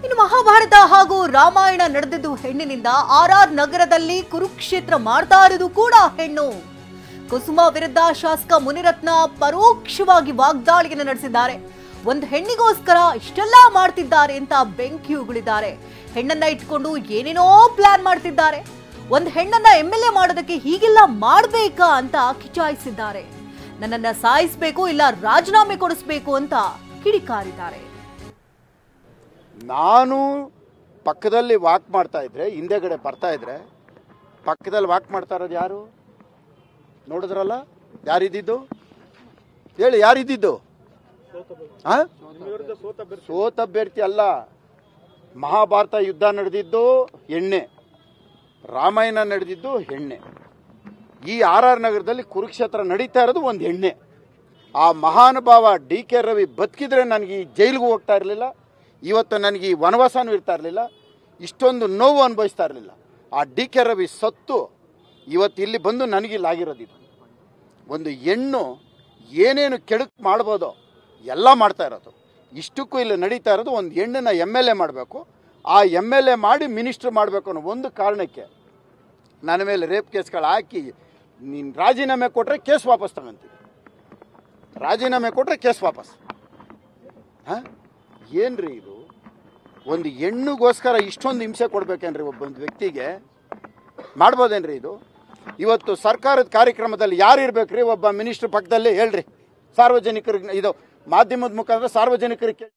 ಇನ್ನು ಮಹಾಭಾರತ ಹಾಗೂ ರಾಮಾಯಣ ನಡೆದಿದ್ದು ಹೆಣ್ಣಿನಿಂದ ಆರ್ ನಗರದಲ್ಲಿ ಕುರುಕ್ಷೇತ್ರ ಮಾಡ್ತಾ ಇರೋದು ಕೂಡ ಹೆಣ್ಣು. ಕುಸುಮ ವಿರುದ್ಧ ಶಾಸಕ ಮುನಿರತ್ನ ಪರೋಕ್ಷವಾಗಿ ವಾಗ್ದಾಳಿಯನ್ನು ನಡೆಸಿದ್ದಾರೆ. ಒಂದು ಹೆಣ್ಣಿಗೋಸ್ಕರ ಇಷ್ಟೆಲ್ಲ ಮಾಡ್ತಿದ್ದಾರೆ ಅಂತ ಬೆಂಕಿ ಉಗುಳಿದ್ದಾರೆ. ಹೆಣ್ಣನ್ನ ಇಟ್ಕೊಂಡು ಏನೇನೋ ಪ್ಲಾನ್ ಮಾಡ್ತಿದ್ದಾರೆ. ಒಂದು ಹೆಣ್ಣನ್ನ MLA ಮಾಡೋದಕ್ಕೆ ಹೀಗೆಲ್ಲ ಮಾಡ್ಬೇಕಾ ಅಂತ ಕಿಚಾಯಿಸಿದ್ದಾರೆ. ನನ್ನನ್ನ ಸಾಯಿಸಬೇಕು ಇಲ್ಲ ರಾಜೀನಾಮೆ ಕೊಡಿಸಬೇಕು ಅಂತ ಕಿಡಿಕಾರಿದ್ದಾರೆ. ನಾನು ಪಕ್ಕದಲ್ಲಿ ವಾಕ್ ಮಾಡ್ತಾ ಇದ್ರೆ, ಹಿಂದೆಗಡೆ ಬರ್ತಾ ಇದ್ರೆ, ಪಕ್ಕದಲ್ಲಿ ವಾಕ್ ಮಾಡ್ತಾ ಇರೋದು ಯಾರು ನೋಡಿದ್ರಲ್ಲ? ಯಾರಿದ್ದು ಹೇಳಿ, ಯಾರಿದ್ದು? ಸೋತ ಅಭ್ಯರ್ಥಿ ಅಲ್ಲ. ಮಹಾಭಾರತ ಯುದ್ಧ ನಡೆದಿದ್ದು ಹೆಣ್ಣೆ, ರಾಮಾಯಣ ನಡೆದಿದ್ದು ಹೆಣ್ಣೆ. ಈ RR ನಗರದಲ್ಲಿ ಕುರುಕ್ಷೇತ್ರ ನಡೀತಾ ಇರೋದು ಒಂದು ಹೆಣ್ಣೆ. ಆ ಮಹಾನುಭಾವ DK ರವಿ ಬದುಕಿದ್ರೆ ನನಗೆ ಈ ಜೈಲಿಗೂ ಹೋಗ್ತಾ ಇರಲಿಲ್ಲ, ಇವತ್ತು ನನಗೆ ಈ ವನವಾಸನೂ ಇರ್ತಾ ಇರಲಿಲ್ಲ, ಇಷ್ಟೊಂದು ನೋವು ಅನುಭವಿಸ್ತಾ ಇರಲಿಲ್ಲ. ಆ DK ರವಿ ಸತ್ತು ಇವತ್ತು ಇಲ್ಲಿ ಬಂದು ನನಗಿಲ್ಲಾಗಿರೋದಿದು. ಒಂದು ಹೆಣ್ಣು ಏನೇನು ಕೆಡುಕು ಮಾಡ್ಬೋದೋ ಎಲ್ಲ ಮಾಡ್ತಾ ಇರೋದು. ಇಷ್ಟಕ್ಕೂ ಇಲ್ಲಿ ನಡೀತಾ ಇರೋದು ಒಂದು ಹೆಣ್ಣನ್ನ MLA ಮಾಡಬೇಕು, ಆ MLA ಮಾಡಿ ಮಿನಿಸ್ಟರ್ ಮಾಡಬೇಕು ಅನ್ನೋ ಒಂದು ಕಾರಣಕ್ಕೆ ನನ್ನ ಮೇಲೆ ರೇಪ್ ಕೇಸ್ಗಳು ಹಾಕಿ, ನೀನು ರಾಜೀನಾಮೆ ಕೊಟ್ಟರೆ ಕೇಸ್ ವಾಪಸ್ ತಗೊಂತೀವಿ, ರಾಜೀನಾಮೆ ಕೊಟ್ಟರೆ ಕೇಸ್ ವಾಪಸ್. ಹಾಂ, ಏನ್ರಿ ಇದು? ಒಂದು ಹೆಣ್ಣಿಗೋಸ್ಕರ ಇಷ್ಟೊಂದು ಹಿಂಸೆ ಕೊಡ್ಬೇಕೇನ್ರಿ ಒಬ್ಬೊಂದು ವ್ಯಕ್ತಿಗೆ? ಮಾಡ್ಬೋದೇನ್ರಿ ಇದು? ಇವತ್ತು ಸರ್ಕಾರದ ಕಾರ್ಯಕ್ರಮದಲ್ಲಿ ಯಾರು ಇರ್ಬೇಕ್ರಿ? ಒಬ್ಬ ಮಿನಿಸ್ಟರ್ ಪಕ್ಕದಲ್ಲಿ ಹೇಳ್ರಿ, ಸಾರ್ವಜನಿಕರಿಗೆ ಇದು ಮಾಧ್ಯಮದ ಮುಖಾಂತರ ಸಾರ್ವಜನಿಕರಿಗೆ